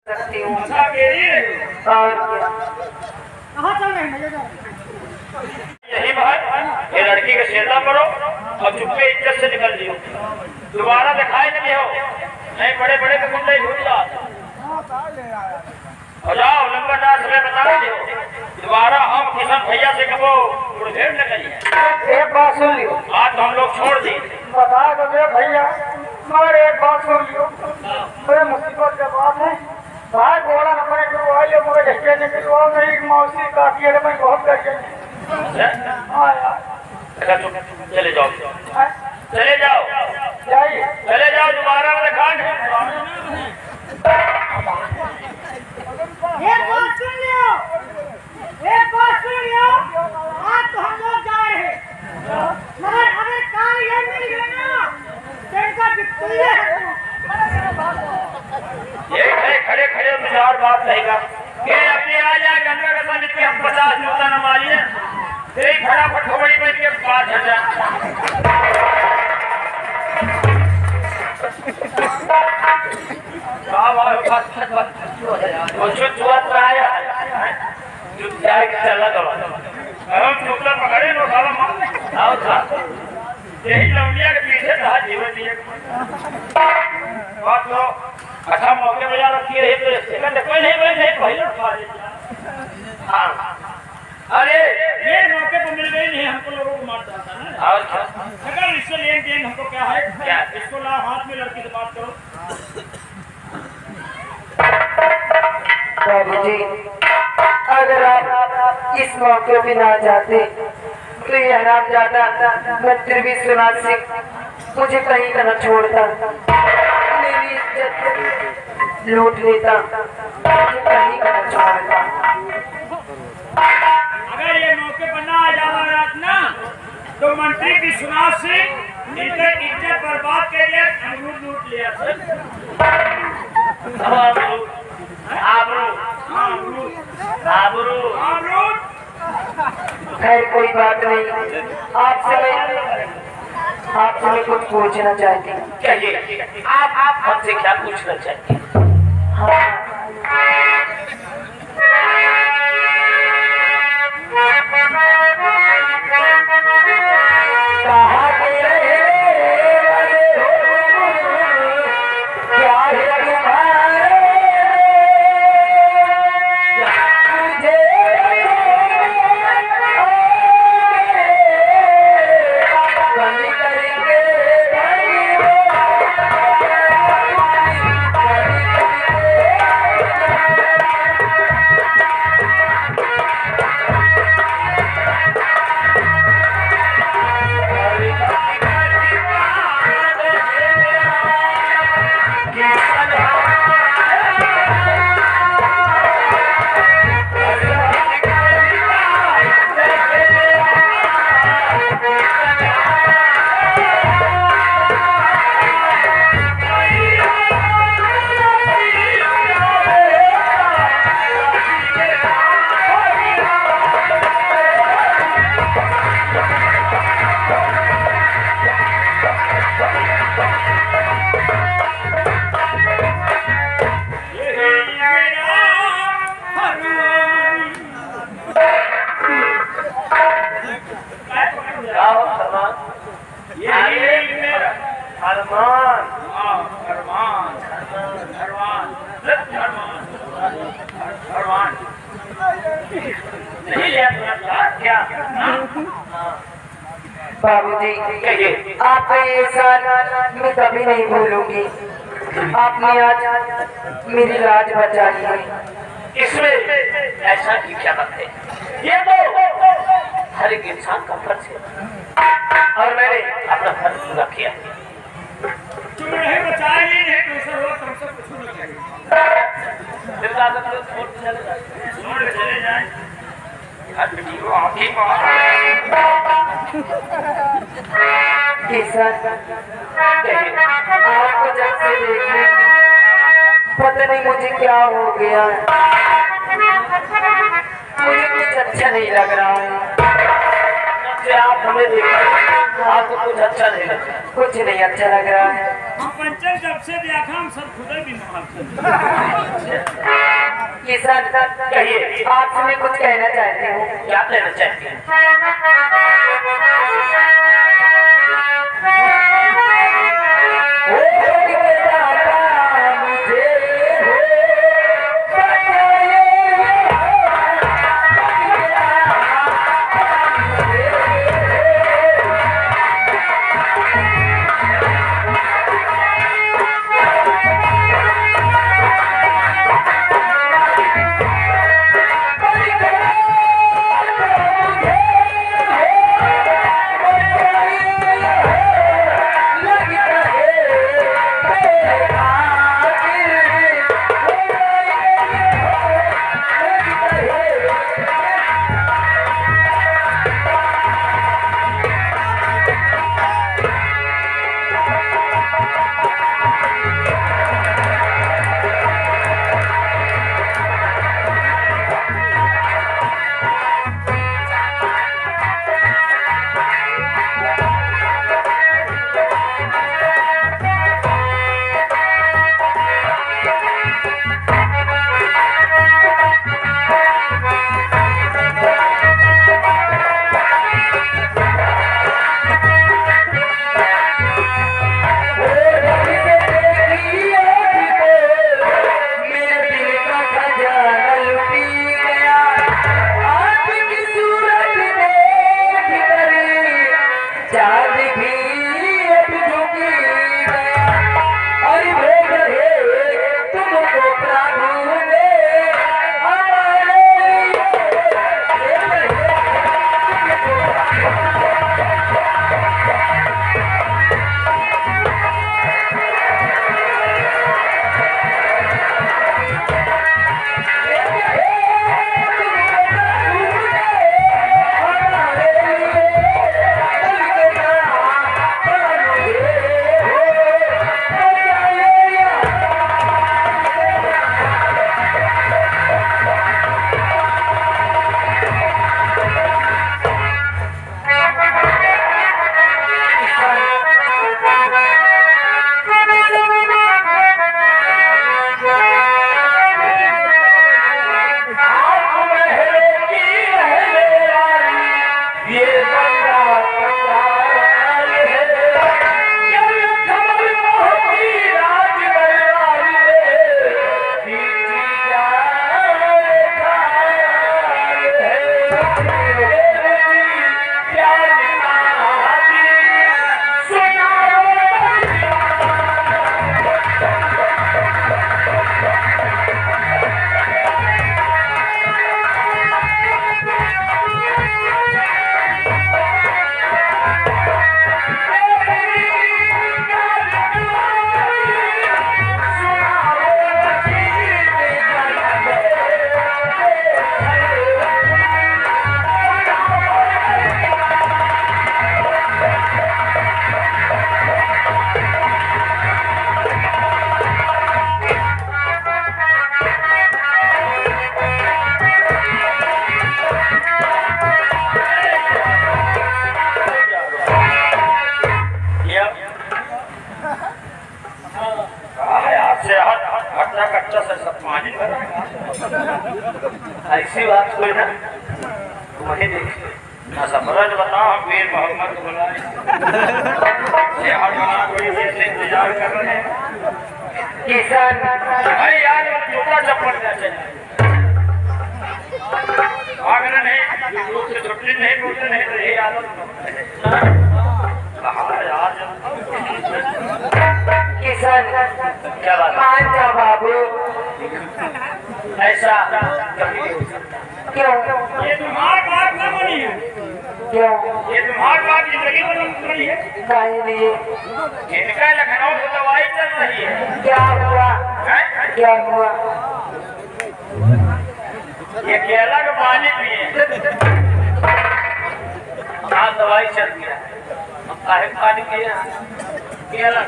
सकती हूँ। और क्या? कहाँ चल रहे हैं? यही बात ये लड़की का सेवा करो और चुप्पे इज्जत से निकल लियो। दोबारा दिखाई नहीं हो, नहीं बड़े बड़े के गुंडे भूल जाओ और जाओ लंबा डांस में बता दियो। दोबारा हम किसान भैया से कहो मुठभेड़ न करिए। एक बात सुन लियो, आज तो हम लोग छोड़ दिए। बता दो भैया, मगर एक बात सुन लियो, बड़े मुसीबत के बात है। भाई घोड़ा न पड़े तो आइए, मगर झटके निकलवाओ नहीं। मौसी काकी है, मैं बहुत करके हाँ यार। अच्छा चले जाओ, चले जाओ, जाइए, चले जाओ। दोबारा दिखा एक बात सुन लियो, एक बात सुन लियो। आज तो हम लोग जा रहे हैं, मगर अगर काल ये मिल गए ना तो इनका बिल्कुल ये खड़े खड़े विचार बात रहेगा कि अपने आ जाए गंगा का समित के हम 50 जूता न मारिए, तेरी फटाफट खोबड़ी बैठ के बात झड़ जाए। पकड़े नो यही लौंडिया के पीछे था जीवन दिए। बात लो अच्छा मौके में जा रखी रही तो सेकंड कोई नहीं बोले पहले हाँ। अरे ये मौके पर मिल गई नहीं, हमको लोगों को मार डालता ना। और क्या अगर इससे लेन देन हमको क्या है, क्या इसको ला हाथ में लड़की से बात करो। बाबूजी, अगर आप इस मौके पे ना जाते तो ये हराम जाता मंत्री भी सुना सिंह मुझे कहीं का न छोड़ता, मेरी इज्जत लूट लेता, मुझे कहीं का न छोड़ता। अगर ये मौके पर ना आ जावा रात ना तो मंत्री की सुना सिंह इज्जत बर्बाद कर दिया, अमरूद लूट लिया। खैर कोई बात नहीं, आपसे मैं कुछ पूछना चाहती हूँ। कहिए आप हमसे क्या पूछना चाहते हैं? बाबूजी, आपका ये साल मैं कभी नहीं भूलूंगी। आपने आज मेरी लाज बचा ली है। इसमें ऐसा की क्या बात है? ये तो हर एक इंसान का फर्ज है और मैंने अपना फर्ज पूरा किया। तुम नहीं बचाएंगे नहीं दूसरा लोग तुमसे पूछना चाहिए। चले जाए आपको जब से देखी पता नहीं मुझे क्या हो गया, मुझे कुछ अच्छा नहीं लग रहा है। आप हमें देखा आपको कुछ अच्छा नहीं लग रहा? कुछ नहीं अच्छा लग रहा है। हम पंचर जब से देखा हम सब खुद भी किसान कहिए। आपसे मैं कुछ कहना चाहती हूँ। क्या कहना चाहते हैं? ऐसी बात कोई ना वही देखिए ना समझ बताओ हम वीर मोहम्मद को बुलाए इंतजार कर रहे हैं किसान भाई यार जूता चप्पल चाहिए अगर नहीं रूप से छुट्टी नहीं बोलते नहीं तो यही आदत किसान क्या बात मान जा बाबू ऐसा कभी नहीं हो सकता क्यों ये तुम्हारी बात न बनी है क्यों ये तुम्हारी बात जिंदगी में न बनी है काहे लिए इनका लखनऊ में दवाई चल रही है क्या हुआ हैं? क्या हुआ ये केला का पानी पिए हाँ दवाई चल गया काहे पानी पिए केला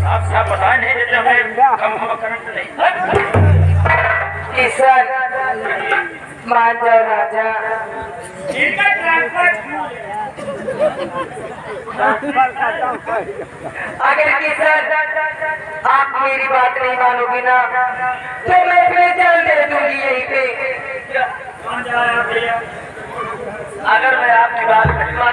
आप सब बता नहीं देते हमें कम करंट नहीं किसान मान जाओ राजा। इनका ट्रांसफर अगर किसान आप मेरी बात नहीं मानोगी ना तो मैं अपनी जान दे दूंगी यहीं पे। अगर मैं आपकी बात नहीं मानूंगा